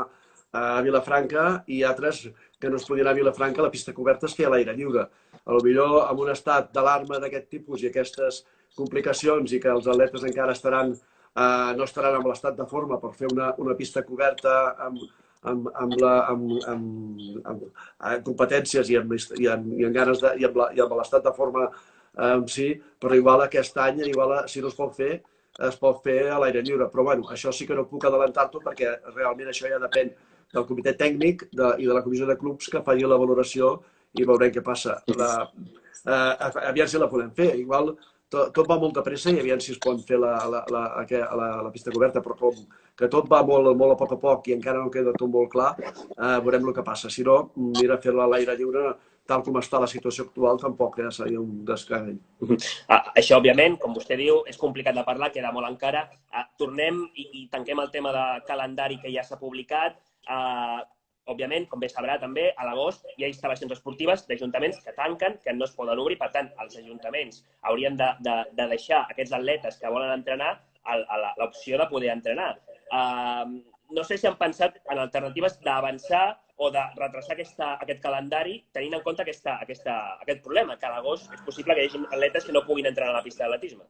a Vilafranca i altres que no es podien anar a Vilafranca, la pista coberta es feia a l'aire lliure. Potser en un estat d'alarma d'aquest tipus i aquestes complicacions i que els atletes encara no estaran en l'estat de forma per fer una pista coberta amb competències i amb ganes i amb l'estat de forma sí, però igual aquest any, si no es pot fer a l'aire lliure. Però bueno, això sí que no puc adelantar-t'ho perquè realment això ja depèn del comitè tècnic i de la comissió de clubs que faci la valoració i veurem què passa. Aviam si la podem fer. Igual tot va molt de pressa i aviam si es pot fer la pista coberta, però com que tot va molt a poc i encara no queda tot molt clar, veurem el que passa. Si no, mira, fer-la a l'aire lliure, tal com està la situació actual, tampoc seria un descavell. Això, òbviament, com vostè diu, és complicat de parlar, queda molt encara. Tornem i tanquem el tema de calendari que ja s'ha publicat. Òbviament, com bé sabrà també, a l'agost hi ha instal·lacions esportives d'ajuntaments que tanquen, que no es poden obrir. Per tant, els ajuntaments haurien de deixar aquests atletes que volen entrenar l'opció de poder entrenar. No sé si han pensat en alternatives d'avançar o de retrasar aquest calendari tenint en compte aquest problema, que a l'agost és possible que hi hagi atletes que no puguin entrenar a la pista d'atletisme.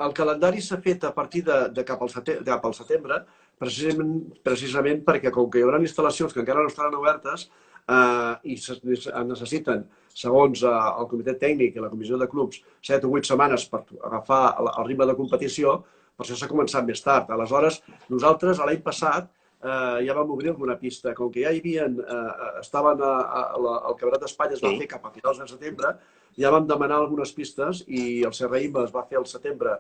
El calendari s'ha fet a partir de cap al setembre, precisament perquè com que hi haurà instal·lacions que encara no estaran obertes i necessiten, segons el comitè tècnic i la comissió de clubs, 7 o 8 setmanes per agafar el ritme de competició, per això s'ha començat més tard. Aleshores, nosaltres l'any passat ja vam obrir alguna pista. Com que ja hi havia, estaven al Campionat d'Espanya, es va fer cap a finals de setembre, ja vam demanar algunes pistes i el CRIM es va fer al setembre,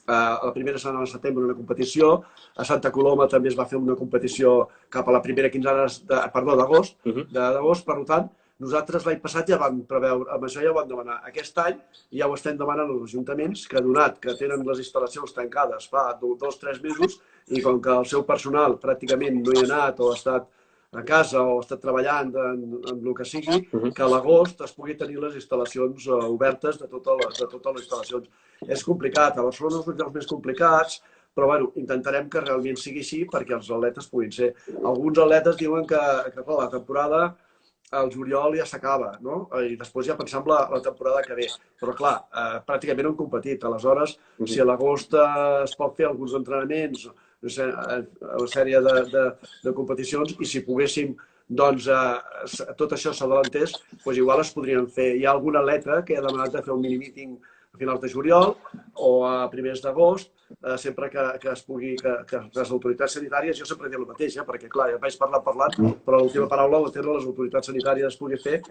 la primera setmana de setembre una competició, a Santa Coloma també es va fer una competició cap a la primera quinzena d'agost, per tant, nosaltres l'any passat ja vam preveure, amb això ja ho vam demanar. Aquest any ja ho estem demanant als ajuntaments, que donat que tenen les instal·lacions tancades fa 2 o 3 mesos i com que el seu personal pràcticament no hi ha anat o ha estat a casa o ha estat treballant en el que sigui, que a l'agost es pugui tenir les instal·lacions obertes de totes les instal·lacions. És complicat, a Barcelona és un dels més complicats, però bueno, intentarem que realment sigui així perquè els atletes puguin ser. Alguns atletes diuen que la temporada al juliol ja s'acaba, no? I després ja pensem la temporada que ve. Però clar, pràcticament no han competit. Aleshores, si a l'agost es pot fer alguns entrenaments, una sèrie de competicions, i si poguéssim, doncs, tot això s'adelantés, doncs igual es podrien fer. Hi ha algun atleta que ha demanat de fer un mini-míting a finals de juliol o a primers d'agost, sempre que es pugui, que les autoritats sanitàries, jo sempre dic el mateix, perquè clar, ja vaig parlant, però l'última paraula la tenen les autoritats sanitàries, es pugui fer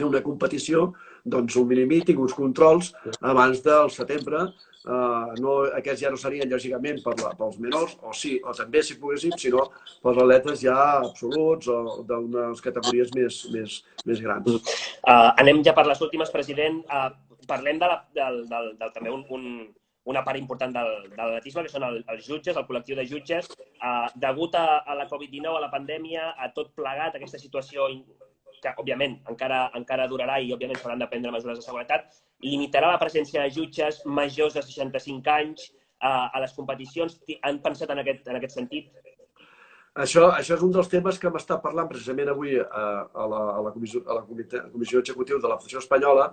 una competició, doncs un mini-míting, uns controls, abans del setembre. Aquests ja no serien, lògicament, pels menors, o també si poguéssim, sinó pels atletes ja absoluts o d'unes categories més grans. Anem ja per les últimes, president. Parlem també una part important de l'atletisme, que són els jutges, el col·lectiu de jutges. Degut a la Covid-19, a la pandèmia, a tot plegat, aquesta situació que, òbviament, encara durarà i, òbviament, s'hauran de prendre mesures de seguretat, limitarà la presència de jutges majors de 65 anys a les competicions. Han pensat en aquest sentit? Això és un dels temes que m'està parlant precisament avui a la Comissió Executiva de la Federació Espanyola,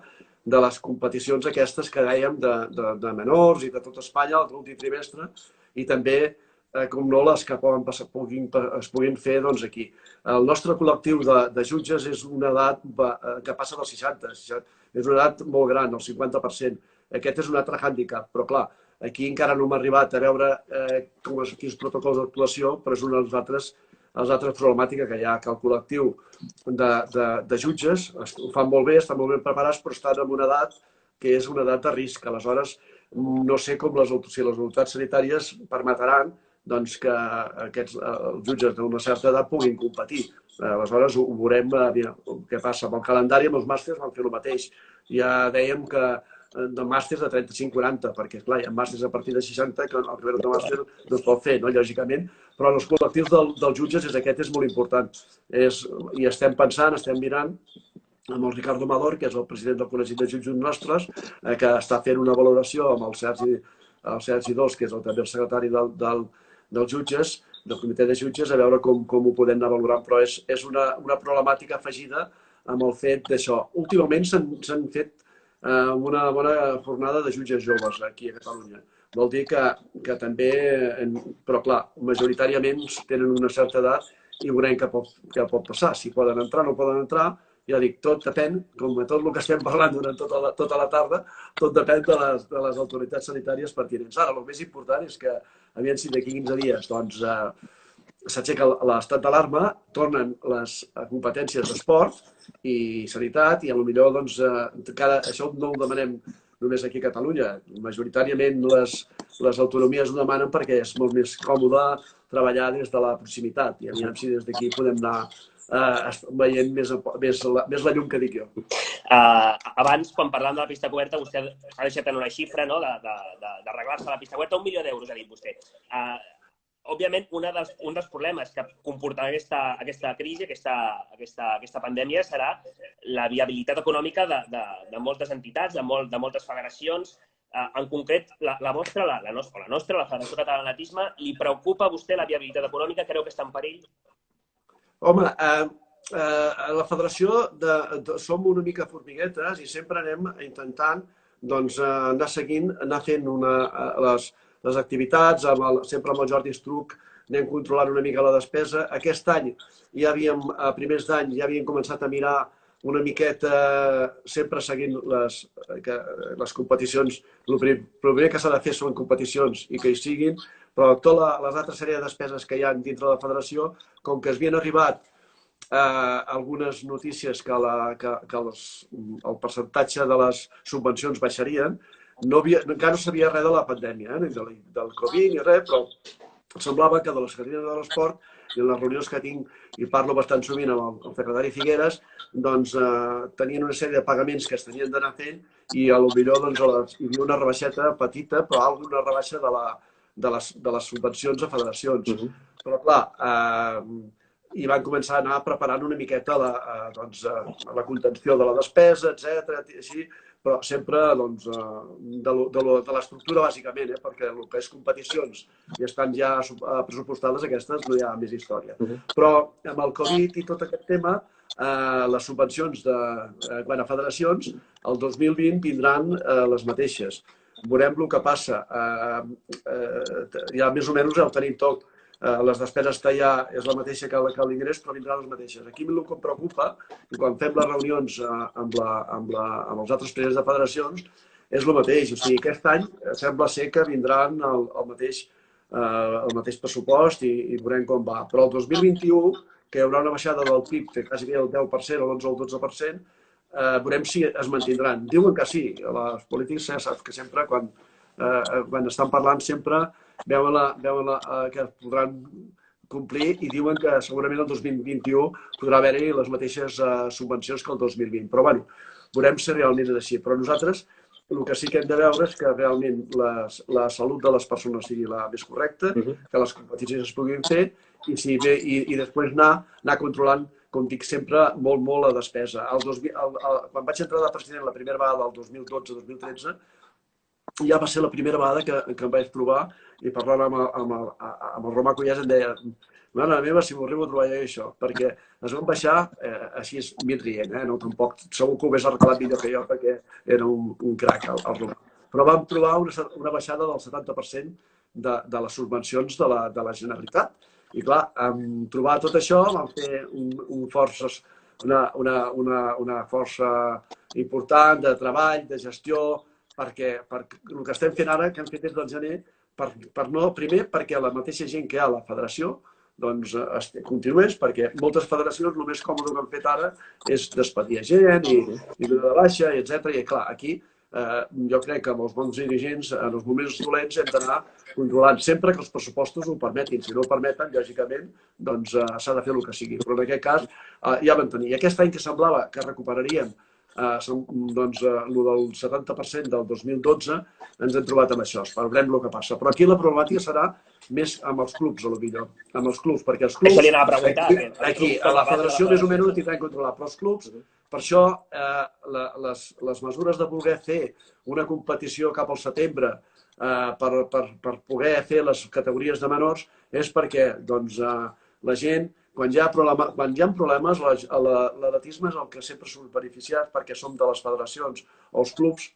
de les competicions aquestes que dèiem de menors i de tot Espanya, el últim trimestre, i també, com no, les que es puguin fer aquí. El nostre col·lectiu de jutges és una edat que passa dels 60. És una edat molt gran, el 50%. Aquest és un altre hàndicap, però clar, aquí encara no hem arribat a veure quins protocols d'actuació, però és una de les altres problemàtiques que hi ha, que el col·lectiu de jutges ho fan molt bé, estan molt ben preparats, però estan en una edat que és una edat de risc. Aleshores, no sé si les autoritats sanitàries permetran que aquests jutges d'una certa edat puguin competir. Aleshores, ho veurem què passa. Amb el calendari, amb els màsters van fer el mateix. Ja dèiem que de màsters de 35-40, perquè, clar, hi ha màsters a partir de 60 que el primer de màster no es pot fer, lògicament, però els col·lectius dels jutges aquest és molt important. I estem pensant, estem mirant amb el Ricardo Amador, que és el president del Col·legi de Jutges Nostres, que està fent una valoració amb el Sergi Dos, que és també el secretari dels jutges, del comitè de jutges, a veure com ho podem anar valorant, però és una problemàtica afegida amb el fet d'això. Últimament s'han fet una bona fornada de jutges joves aquí a Catalunya. Vol dir que també, però clar, majoritàriament tenen una certa edat i veurem què pot passar. Si poden entrar o no poden entrar, ja dic, tot depèn, com a tot el que estem parlant durant tota la tarda, tot depèn de les autoritats sanitàries pertinents. Ara, el més important és que, aviam si d'aquí 15 dies doncs, s'aixeca l'estat d'alarma, tornen les competències d'esport i sanitat i potser doncs, això no ho demanem només aquí a Catalunya. Majoritàriament les autonomies ho demanen perquè és molt més còmode treballar des de la proximitat i aviam si des d'aquí podem anar veient més la llum que dic jo. Abans, quan parlàvem de la pista coberta, vostè ha deixat en una xifra d'arreglar-se la pista coberta, 1 milió d'euros, ha dit vostè. Òbviament, un dels problemes que comportarà aquesta crisi, aquesta pandèmia, serà la viabilitat econòmica de moltes entitats, de moltes federacions. En concret, la nostra, la Federació Catalana d'Atletisme, li preocupa a vostè la viabilitat econòmica? Creu que està en perill? Home, a la federació som una mica formiguetes i sempre anem intentant anar seguint, anar fent les activitats, sempre amb el Jordi Estruc anem controlant una mica la despesa. Aquest any, a primers d'any, ja havíem començat a mirar una miqueta, sempre seguint les competicions. El primer que s'ha de fer són competicions i que hi siguin, però totes les altres sèries de despeses que hi ha dintre de la federació, com que havien arribat algunes notícies que el percentatge de les subvencions baixarien, encara no sabia res de la pandèmia, ni del Covid ni res, però semblava que de la Secretaria de l'Esport i en les reunions que tinc, i parlo bastant sovint amb el secretari Figueres, doncs tenien una sèrie de pagaments que es tenien d'anar fent i potser hi havia una rebaixeta petita, però alguna rebaixa de les subvencions a federacions. Però clar, i van començar a anar preparant una miqueta la contenció de la despesa, etc. Però sempre de l'estructura, bàsicament, perquè el que és competicions i estan ja pressupostades, aquestes no hi ha més història. Però amb el Covid i tot aquest tema, les subvencions quant a federacions, el 2020 vindran les mateixes. Veurem el que passa. Ja més o menys el tenim tot. Les despeses que hi ha és la mateixa que l'ingrés, però vindran les mateixes. Aquí el que em preocupa, i quan fem les reunions amb els altres presidents de federacions, és el mateix. O sigui, aquest any sembla ser que vindran el mateix pressupost i veurem com va. Però el 2021, que hi haurà una baixada del PIB de quasi el 10%, l'11 o el 12%, veurem si es mantindran. Diuen que sí. Les polítics ja saps que sempre, quan estan parlant, sempre veuen que podran complir i diuen que segurament el 2021 podrà haver-hi les mateixes subvencions que el 2020. Però bé, veurem si realment és així. Però nosaltres el que sí que hem de veure és que realment la salut de les persones sigui la més correcta, que les competicions es puguin fer i després anar controlant, com dic sempre, molt la despesa. Quan vaig entrar de president la primera vegada, el 2012-2013, ja va ser la primera vegada que em vaig trobar i parlant amb el Romà Cuyàs em deia, mare meva, si m'ho arribo a trobar jo això, perquè es van baixar així mig rient, no tampoc, segur que ho hagués arreglat millor que jo perquè era un crac el Romà. Però vam trobar una baixada del 70% de les subvencions de la Generalitat. I clar, en trobar tot això vam fer una força important de treball, de gestió, perquè el que estem fent ara, que hem fet des del gener, primer perquè la mateixa gent que hi ha a la federació continués, perquè moltes federacions el més còmode que han fet ara és despedir gent i donar de baixa, etc. I clar, aquí jo crec que amb els bons dirigents, en els moments dolents, hem d'anar controlant sempre que els pressupostos ho permetin. Si no ho permeten, lògicament, s'ha de fer el que sigui. Però en aquest cas ja vam tenir. I aquest any que semblava que recuperaríem el del 70% del 2012, ens hem trobat amb això. Veurem el que passa. Però aquí la problemàtica serà més amb els clubs, potser. Amb els clubs, perquè els clubs... Això li anava a preguntar. Aquí, a la federació, més o menys, ho tindran controlat. Però els clubs Per això, les mesures de voler fer una competició cap al setembre per poder fer les categories de menors és perquè la gent, quan hi ha problemes, l'atletisme és el que sempre surt beneficiat perquè som de les federacions o els clubs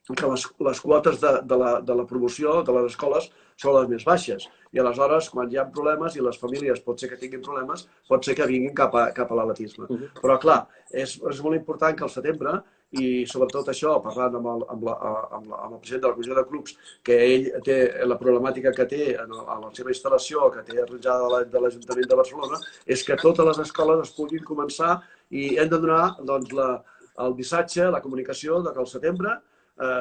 que les quotes de la promoció de les escoles són les més baixes. I aleshores, quan hi ha problemes i les famílies pot ser que tinguin problemes, pot ser que vinguin cap a l'atletisme. Però, clar, és molt important que al setembre, i sobretot això, parlant amb el president de la comissió de clubs, que ell té la problemàtica que té a la seva instal·lació, que té arranjada de l'Ajuntament de Barcelona, és que totes les escoles es puguin començar i hem de donar el missatge, la comunicació que al setembre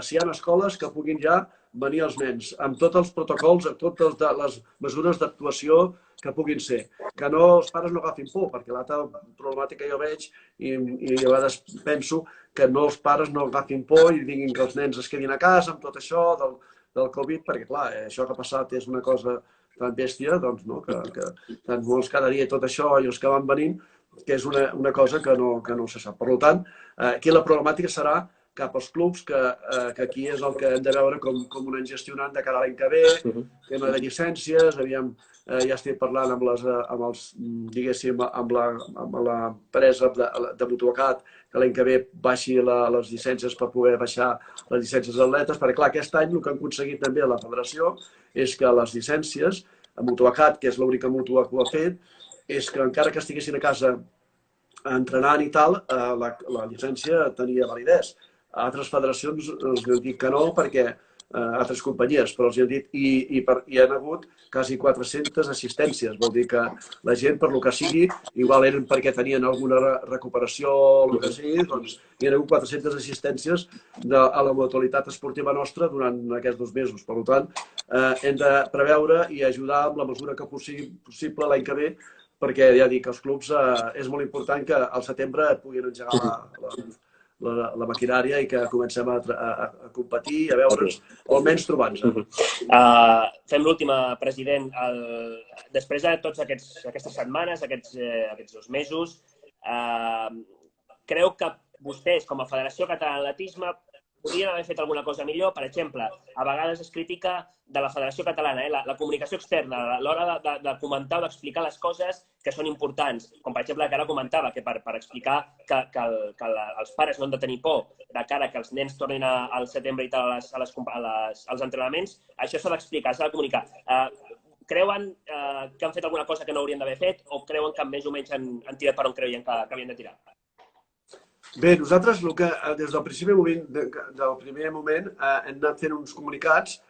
si hi ha escoles que puguin ja venir els nens amb tots els protocols, amb totes les mesures d'actuació que puguin ser. Que els pares no agafin por, perquè l'altra problemàtica jo veig i a vegades penso que els pares no agafin por i diguin que els nens es quedin a casa amb tot això del Covid, perquè clar, això que ha passat és una cosa tan bèstia, que tant molts cada dia tot això i els que van venint, que és una cosa que no se sap. Per tant, aquí la problemàtica serà cap als clubs, que aquí és el que hem de veure com ho anem gestionant de cara a l'any que ve, tema de llicències, ja estic parlant amb l'empresa de Mutuacat, que l'any que ve baixi les llicències per poder baixar les llicències d'atletes, perquè clar, aquest any el que han aconseguit també a la federació és que les llicències, a Mutuacat, que és l'única mútua que ho ha fet, és que encara que estiguessin a casa entrenant i tal, la llicència tenia validesa. A altres federacions els han dit que no, perquè altres companyies, però els han dit i hi ha hagut quasi 400 assistències. Vol dir que la gent, per lo que sigui, igual eren perquè tenien alguna recuperació o el que sigui, doncs hi ha hagut 400 assistències a la modalitat esportiva nostra durant aquests 2 mesos. Per tant, hem de preveure i ajudar amb la mesura que sigui possible l'any que ve, perquè ja dic, els clubs és molt important que al setembre puguin engegar la maquinària i que comencem a competir, a veure'ns, o almenys trobar-nos. Fem l'última, president. Després de totes aquestes setmanes, aquests 2 mesos, creu que vostès, com a Federació Catalana d'Atletisme, podrien haver fet alguna cosa millor? Per exemple, a vegades es critica de la Federació Catalana, la comunicació externa, a l'hora de comentar o d'explicar les coses que són importants. Com, per exemple, que ara comentava, que per explicar que els pares no han de tenir por de cara que els nens tornin al setembre i tal als entrenaments, això s'ha d'explicar, s'ha de comunicar. Creuen que han fet alguna cosa que no haurien d'haver fet o creuen que més o menys han tirat per on creien que havien de tirar? Bé, nosaltres des del primer moment hem anat fent uns comunicats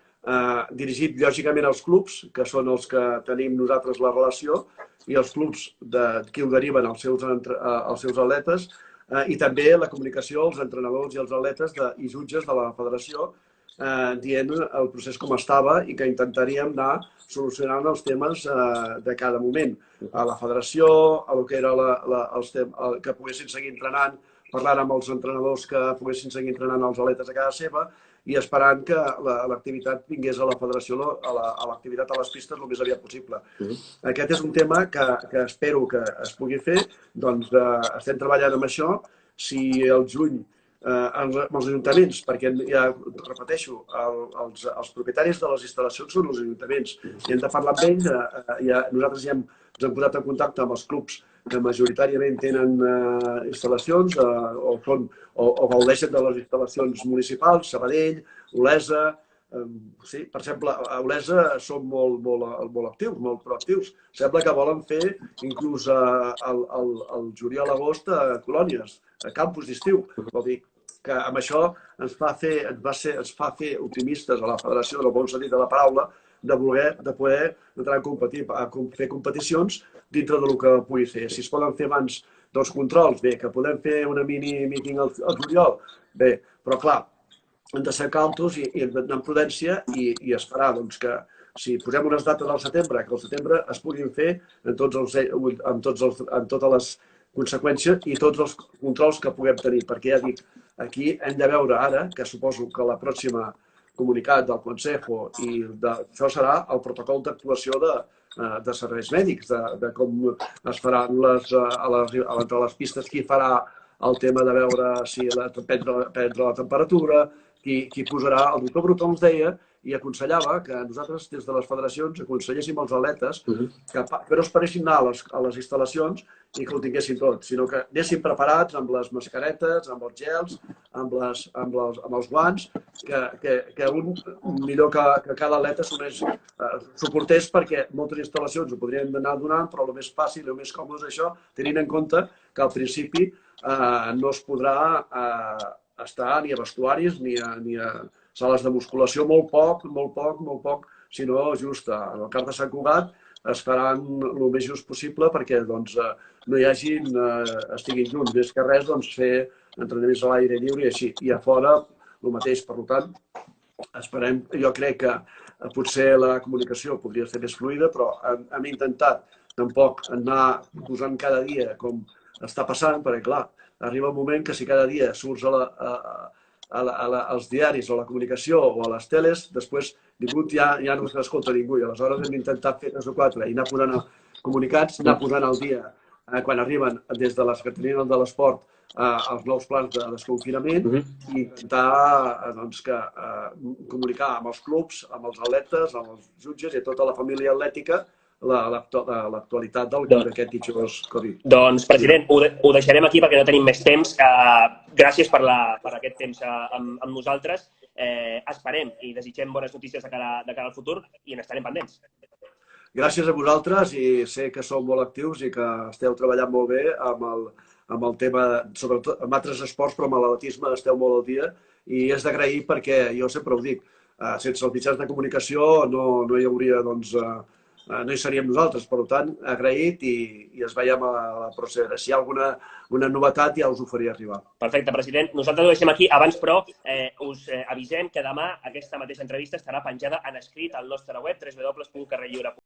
dirigits lògicament als clubs, que són els que tenim nosaltres la relació, i els clubs qui ho deriven als seus atletes, i també la comunicació als entrenadors i als atletes i jutges de la federació, dient el procés com estava i que intentaríem anar solucionant els temes de cada moment. A la federació, a el que era que poguessin seguir entrenant, parlant amb els entrenadors que poguessin seguir entrenant els atletes a casa seva i esperant que l'activitat vingués a la federació, a l'activitat a les pistes el més aviat possible. Aquest és un tema que espero que es pugui fer, doncs estem treballant amb això. Si al juny amb els ajuntaments, perquè ja repeteixo, els propietaris de les instal·lacions són els ajuntaments i hem de parlar amb ells. Nosaltres ja ens hem posat en contacte amb els clubs que majoritàriament tenen instal·lacions o gaudeixen de les instal·lacions municipals, Sabadell, Olesa. Per exemple, a Olesa són molt actius, molt proactius. Sembla que volen fer inclús al juliol-agost colònies, a campus d'estiu. Vol dir que amb això ens fa fer optimistes a la federació, en el bon sentit de la paraula, de poder entrar a fer competicions dintre del que pugui fer. Si es poden fer abans dels controls, bé, que podem fer una mini-meeting al juliol, bé, però clar, hem de ser cautos i amb prudència i esperar que si posem unes dates al setembre, que al setembre es puguin fer amb totes les conseqüències i tots els controls que puguem tenir, perquè ja dic, aquí hem de veure ara, que suposo que la pròxima comunicat del Consejo i això serà el protocol d'actuació de serveis mèdics, de com es faran entre les pistes, qui farà el tema de veure si prendre la temperatura, qui posarà. El doctor Brutó ens deia i aconsellava que nosaltres, des de les federacions, aconselléssim als atletes que no esperessin anar a les instal·lacions i que ho tinguessin tot, sinó que anéssim preparats amb les mascaretes, amb els gels, amb els guants, que millor que cada atleta suportés, perquè moltes instal·lacions ho podrien anar donant, però el més fàcil i el més còmode és això, tenint en compte que al principi no es podrà estar ni a vestuaris ni a sales de musculació, molt poc, sinó just al Camp de Sant Cugat es faran el més just possible perquè no hi hagin, estiguin junts. Més que res, fer entrenaments a l'aire lliure i així. I a fora, el mateix. Per tant, esperem, jo crec que potser la comunicació podria ser més fluida, però hem intentat tampoc anar posant cada dia com està passant, perquè clar, arriba un moment que si cada dia surts als diaris o a la comunicació o a les teles, després ningú ja no s'escolta ningú. I aleshores hem intentat fer 3 o 4 i anar posant comunicats, anar posant al dia quan arriben des de la Secretaria de l'Esport els nous plans de desconfinament i intentar comunicar amb els clubs, amb els atletes, amb els jutges i tota la família atlètica l'actualitat d'aquest pitjor Covid. Doncs, president, ho deixarem aquí perquè no tenim més temps. Gràcies per aquest temps amb nosaltres. Esperem i desitgem bones notícies de cara al futur i n'estarem pendents. Gràcies a vosaltres i sé que sou molt actius i que esteu treballant molt bé amb el tema, sobretot amb altres esports, però amb l'atletisme esteu molt al dia i és d'agrair perquè, jo sempre ho dic, sense els mitjans de comunicació no hi hauria, no hi seríem nosaltres. Per tant, agraït i ens veiem a la pròxima. Si hi ha alguna novetat ja us ho faria arribar. Perfecte, president. Nosaltres ho deixem aquí. Abans, però, us avisem que demà aquesta mateixa entrevista estarà penjada en escrit al nostre web www.carrerllliure.cat.